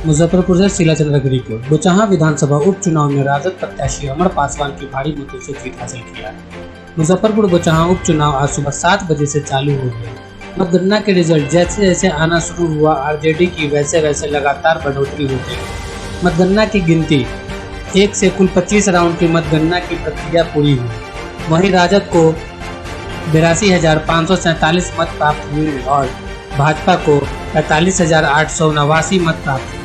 मुजफ्फरपुर से शीला चंद्र की रिपोर्ट। बोचहां विधानसभा उपचुनाव में राजद प्रत्याशी अमर पासवान की भारी मतों से जीत हासिल किया है। मुजफ्फरपुर बोचहां उपचुनाव आज सुबह 7 बजे से चालू हो गया। मतगणना के रिजल्ट जैसे जैसे आना शुरू हुआ, आरजेडी की वैसे वैसे लगातार बढ़ोतरी होती गई। मतगणना की गिनती 1 से कुल 25 राउंड की मतगणना की प्रक्रिया पूरी हुई। वहीं राजद को 82,547 मत प्राप्त हुए और भाजपा को 45,889 मत प्राप्त हुए।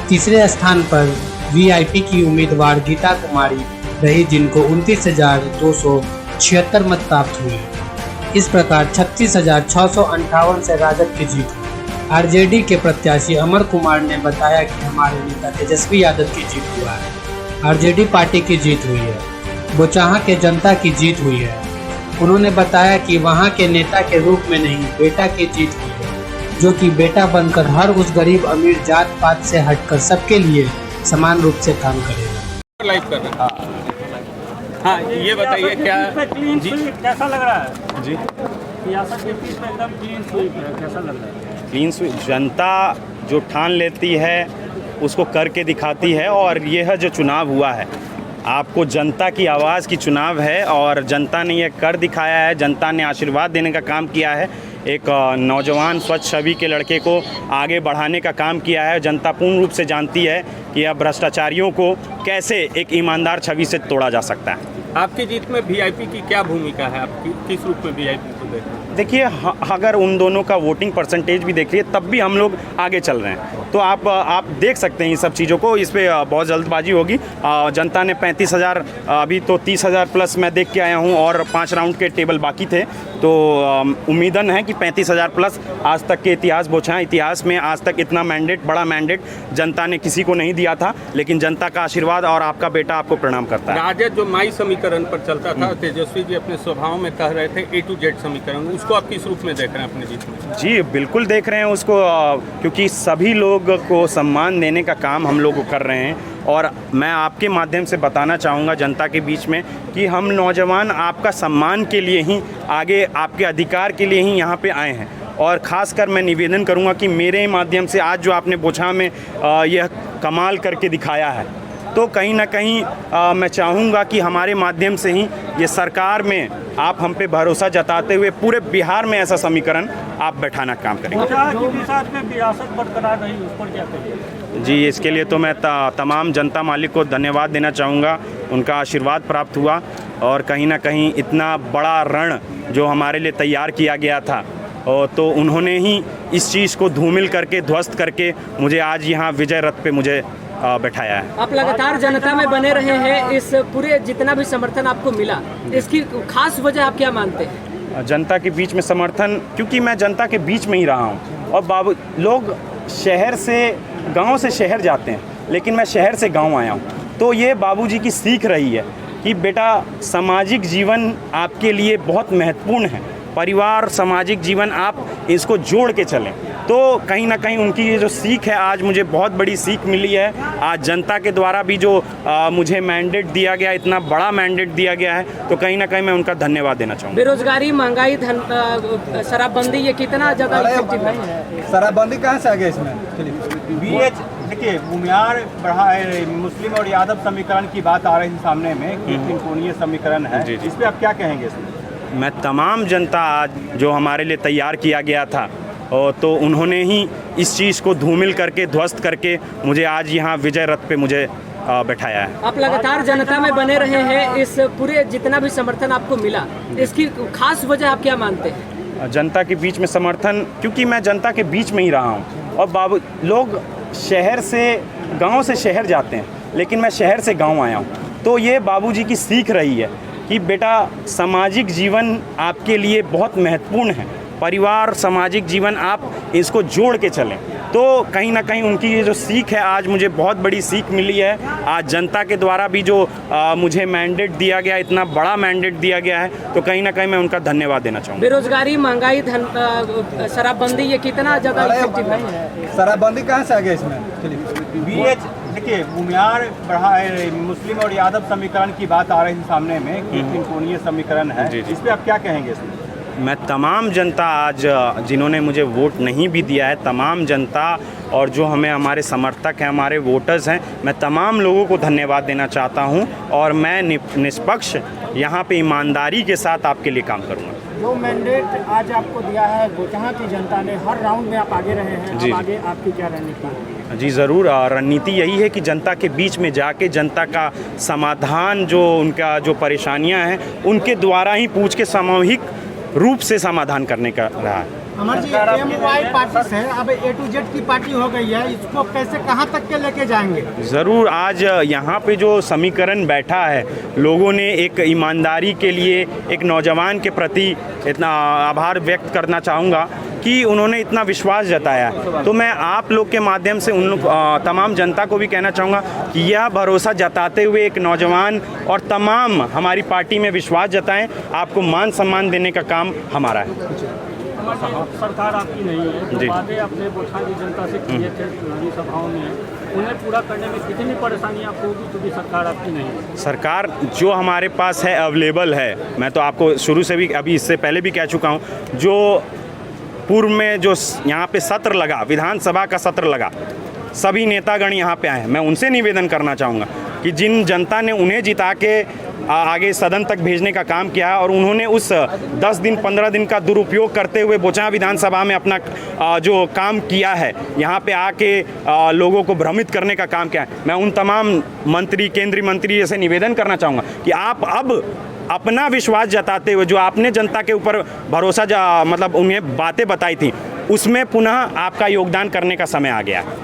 तीसरे स्थान पर वीआईपी की उम्मीदवार गीता कुमारी रही, जिनको 29,276 मत प्राप्त हुए। इस प्रकार 36,658 से राजद की जीत हुई। आरजेडी के प्रत्याशी अमर कुमार ने बताया कि हमारे नेता तेजस्वी यादव की जीत हुआ है। आरजेडी पार्टी की जीत हुई है। बोचहां के जनता की जीत हुई है। उन्होंने बताया कि वहां के नेता के रूप में नहीं, बेटा की जीत हुई है, जो कि बेटा बनकर हर उस गरीब अमीर जात पात से हटकर सबके लिए समान रूप से काम करेगा। लाइव कर रहे हैं। हाँ, ये बताइए क्या जी कैसा लग रहा है जी सियासत के बीच में एकदम क्लीन स्वीप है, कैसा लग रहा है? क्लीन स्वीप, जनता जो ठान लेती है उसको करके दिखाती है। और यह जो चुनाव हुआ है, आपको जनता की आवाज़ की चुनाव है और जनता ने यह कर दिखाया है। जनता ने आशीर्वाद देने का काम किया है। एक नौजवान स्वच्छ छवि के लड़के को आगे बढ़ाने का काम किया है। जनता पूर्ण रूप से जानती है कि अब भ्रष्टाचारियों को कैसे एक ईमानदार छवि से तोड़ा जा सकता है। आपकी जीत में वीआईपी की क्या भूमिका है? आपकी किस रूप में वीआईपी को देख रहे हैं? देखिए, अगर उन दोनों का वोटिंग परसेंटेज भी देखिए तब भी हम लोग आगे चल रहे हैं। तो आप देख सकते हैं इन सब चीज़ों को। इस पे बहुत जल्दबाजी होगी। जनता ने 35,000, अभी तो 30,000 प्लस मैं देख के आया हूँ और 5 राउंड के टेबल बाकी थे। तो उम्मीदन है कि 35,000 प्लस। आज तक के इतिहास, बोचहां इतिहास में आज तक इतना मैंडेट, बड़ा मैंडेट जनता ने किसी को नहीं दिया था। लेकिन जनता का आशीर्वाद और आपका बेटा आपको प्रणाम करता है। राजद जो माई समीकरण पर चलता था, तेजस्वी जी अपने स्वभाव में कह रहे थे A to Z समीकरण, उसको आप किस रूप में देख रहे हैं अपने जीत में? जी बिल्कुल देख रहे हैं उसको, क्योंकि सभी लोग को सम्मान देने का काम हम लोग कर रहे हैं। और मैं आपके माध्यम से बताना चाहूँगा जनता के बीच में कि हम नौजवान आपका सम्मान के लिए ही, आगे आपके अधिकार के लिए ही यहाँ पे आए हैं। और ख़ासकर मैं निवेदन करूँगा कि मेरे माध्यम से आज जो आपने बोचहां में यह कमाल करके दिखाया है, तो कहीं ना कहीं मैं चाहूँगा कि हमारे माध्यम से ही ये सरकार में आप हम पे भरोसा जताते हुए पूरे बिहार में ऐसा समीकरण आप बैठाना काम करेंगे। बरकरार रही, उस पर क्या करिए? जी, इसके लिए तो मैं तमाम जनता मालिक को धन्यवाद देना चाहूँगा। उनका आशीर्वाद प्राप्त हुआ और कहीं ना कहीं इतना बड़ा रण जो हमारे लिए तैयार किया गया था, तो उन्होंने ही इस चीज़ को धूमिल करके, ध्वस्त करके मुझे आज यहाँ विजय रथ पे मुझे बैठाया है। आप लगातार जनता में बने रहे हैं, इस पूरे जितना भी समर्थन आपको मिला, इसकी खास वजह आप क्या मानते हैं? जनता के बीच में समर्थन, क्योंकि मैं जनता के बीच में ही रहा हूँ। और बाबू, लोग शहर से, गांव से शहर जाते हैं, लेकिन मैं शहर से गांव आया हूँ। तो ये बाबूजी की सीख रही है कि बेटा, सामाजिक जीवन आपके लिए बहुत महत्वपूर्ण है। परिवार, सामाजिक जीवन, आप इसको जोड़ के चलें। तो कहीं ना कहीं उनकी ये जो सीख है, आज मुझे बहुत बड़ी सीख मिली है। आज जनता के द्वारा भी जो मुझे मैंडेट दिया गया, इतना बड़ा मैंडेट दिया गया है, तो कहीं ना कहीं मैं उनका धन्यवाद देना चाहूँगा। बेरोजगारी, महंगाई, शराबबंदी, ये कितना ज़्यादा इफेक्टिव है? शराबबंदी कहाँ से आ गया इसमें? देखिए, बुनियाद बढ़ा है, मुस्लिम और यादव समीकरण की बात आ रही थी सामने में कि त्रिकोणीय समीकरण है। इस पर आप क्या कहेंगे? मैं तमाम जनता आज जो हमारे लिए तैयार किया गया था, तो उन्होंने ही इस चीज़ को धूमिल करके, ध्वस्त करके मुझे आज यहाँ विजय रथ पे मुझे बैठाया है। आप लगातार जनता में बने रहे हैं, इस पूरे जितना भी समर्थन आपको मिला, इसकी खास वजह आप क्या मानते हैं? जनता के बीच में समर्थन, क्योंकि मैं जनता के बीच में ही रहा हूँ। और बाबू, लोग शहर से, गांव से शहर जाते हैं, लेकिन मैं शहर से गांव आया हूँ। तो ये बाबूजी की सीख रही है कि बेटा, सामाजिक जीवन आपके लिए बहुत महत्वपूर्ण है। परिवार, सामाजिक जीवन, आप इसको जोड़ के चलें। तो कहीं ना कहीं उनकी ये जो सीख है, आज मुझे बहुत बड़ी सीख मिली है। आज जनता के द्वारा भी जो मुझे मैंडेट दिया गया, इतना बड़ा मैंडेट दिया गया है, तो कहीं ना कहीं मैं उनका धन्यवाद देना चाहूँगा। बेरोजगारी, महंगाई, शराबबंदी, ये कितना ज़्यादा इफेक्टिव है? शराबबंदी कहाँ से आ गया इसमें? देखिए, बुनियाद बढ़ा है, मुस्लिम और यादव समीकरण की बात आ रही थी सामने में कि त्रिकोणीय समीकरण है। इस पर आप क्या कहेंगे? मैं तमाम जनता आज जिन्होंने मुझे वोट नहीं भी दिया है, तमाम जनता और जो हमें हमारे समर्थक हैं, हमारे वोटर्स हैं, मैं तमाम लोगों को धन्यवाद देना चाहता हूं और मैं निष्पक्ष यहाँ पे ईमानदारी के साथ आपके लिए काम करूँगा। जो मैंडेट आज आपको दिया है बोचहा की जनता ने, हर राउंड में आप आगे रहे हैं, जी, अब आगे आपकी क्या रणनीति है? जी ज़रूर, रणनीति यही है कि जनता के बीच में जाके जनता का समाधान, जो उनका जो परेशानियां हैं उनके द्वारा ही पूछ के सामूहिक रूप से समाधान करने का रहा है। अमर जी, MY पार्टी से अब A to Z की पार्टी हो गई है, इसको कैसे कहां तक के लेके जाएंगे? ज़रूर, आज यहाँ पे जो समीकरण बैठा है, लोगों ने एक ईमानदारी के लिए एक नौजवान के प्रति इतना आभार व्यक्त करना चाहूँगा कि उन्होंने इतना विश्वास जताया। तो मैं आप लोग के माध्यम से उन तमाम जनता को भी कहना चाहूँगा कि यह भरोसा जताते हुए एक नौजवान और तमाम हमारी पार्टी में विश्वास जताएं, आपको मान सम्मान देने का काम हमारा है। सरकार आपकी नहीं है, जी। जो वादे अपने बोचहा की जनता से किए थे चुनावी सभाओं में, उन्हें पूरा करने में कितनी परेशानी आपको होगी, क्योंकि सरकार आपकी नहीं है? सरकार जो हमारे पास है अवेलेबल है। मैं तो आपको शुरू से भी, अभी इससे पहले भी कह चुका हूँ, जो पूर्व में जो यहाँ पे सत्र लगा, विधानसभा का सत्र लगा, सभी नेतागण यहाँ पे आए। मैं उनसे निवेदन करना चाहूँगा कि जिन जनता ने उन्हें जिता के आगे सदन तक भेजने का काम किया है और उन्होंने उस 10 दिन 15 दिन का दुरुपयोग करते हुए बोचहा विधानसभा में अपना जो काम किया है, यहाँ पे आके लोगों को भ्रमित करने का काम किया है, मैं उन तमाम मंत्री, केंद्रीय मंत्री से निवेदन करना चाहूँगा कि आप अब अपना विश्वास जताते हुए, जो आपने जनता के ऊपर भरोसा मतलब उन्हें बातें बताई थी, उसमें पुनः आपका योगदान करने का समय आ गया है।